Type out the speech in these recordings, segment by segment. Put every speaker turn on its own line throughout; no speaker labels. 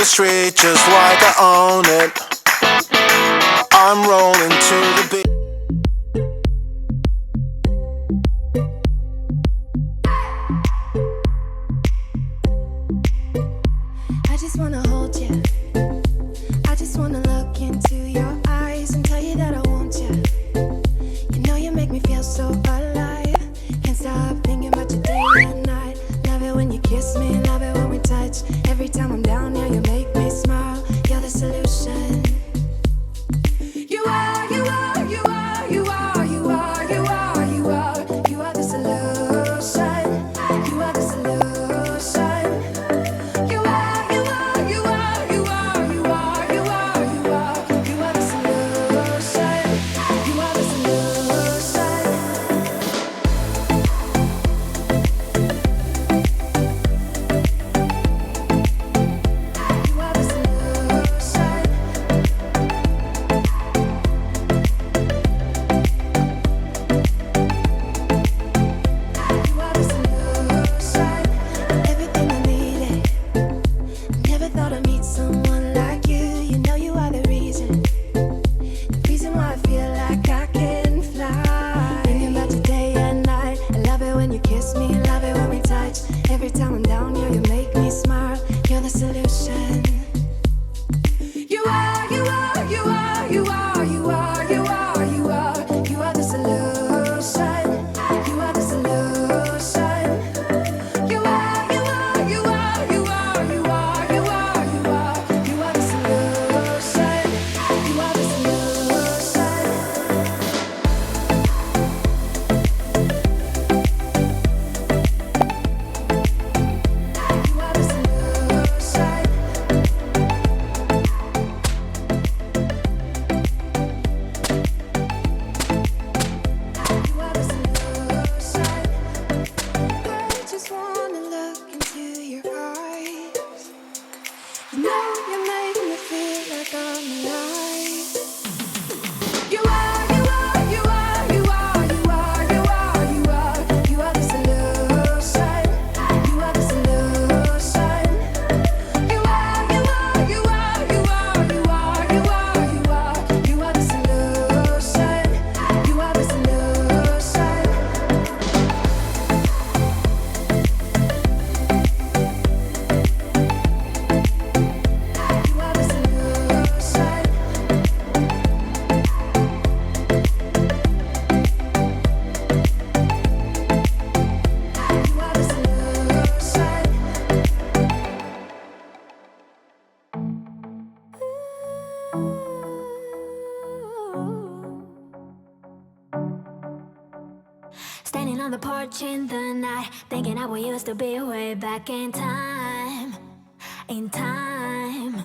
street just like I own it. I'm rolling to the beat.
I just wanna hold you. I just wanna look into your eyes and tell you that I want you. You know you make me feel so alive. Can't stop thinking about you day and night. Love it when you kiss me, love it when we touch. Every time I'm down here, you make me smile. You're the solution. You are, you are, you are, you are, you are, you are, you are. You are the solution. You are the solution. You are, you are, you are, you are, you are, you are, you are. You are the solution. You are the solution. You are the solution. You are the solution. Everything I needed. I never thought I'd meet someone like you. You know you are the reason why I feel like I can fly. Thinking about you day and night. I love it when you kiss me, love it when we touch. Every time I'm down here, you make me smile. You're the solution. You are, you are, you are, you are, you are, you are, you are. You are the solution. You are the solution. You are, you are, you are, you are, you are, you are, you are. You are the solution. You are the solution. You are the solution. You are the solution. I just wanna look into your eyes. You know you make me feel like I'm alive. You are, you are, you are, you are, you are, you are, you are. You are the solution. You are the solution. You are, you are, you are, you are, you are, you are, you are. You are the solution. You are the solution. You are the solution. You are the solution.
Standing on the porch in the night, thinking how we used to be way back in time. In time.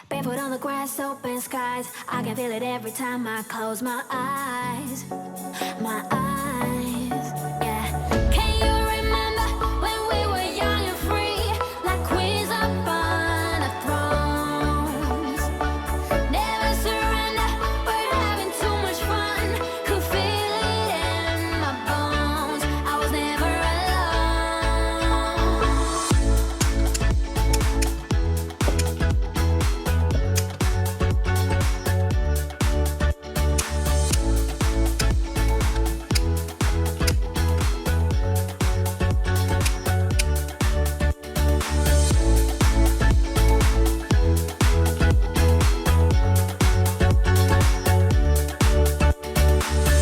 Barefoot on the grass, open skies. I can feel it every time I close my eyes. My eyes, yeah. Can you remember when we were young and free? Like queens up on a thrones. Never surrender, we're having too much fun. Could feel it in my bones. I was never alone.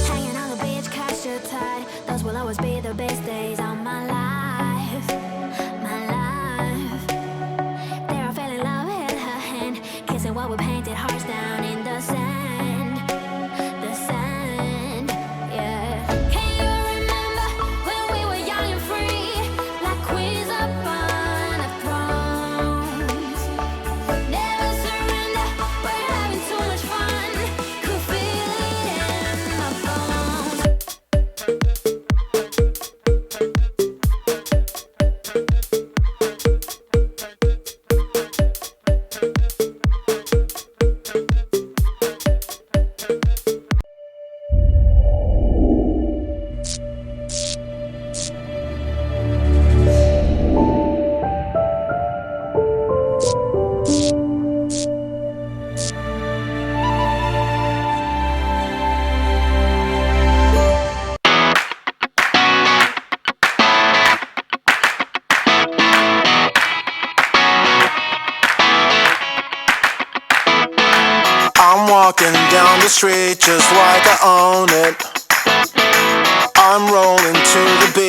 Hanging on the beach, catch the tide. Those will always be the best days of my life. My life. There I fell in love, held her hand, kissing while we painted hearts down in the sand. The sand, yeah. Can you remember when we were young and free? Like queens up on a thrones. Never surrender, we're having too much fun. Could feel it in my bones.
I'm walking down the street just like I own it. I'm rolling to the beat.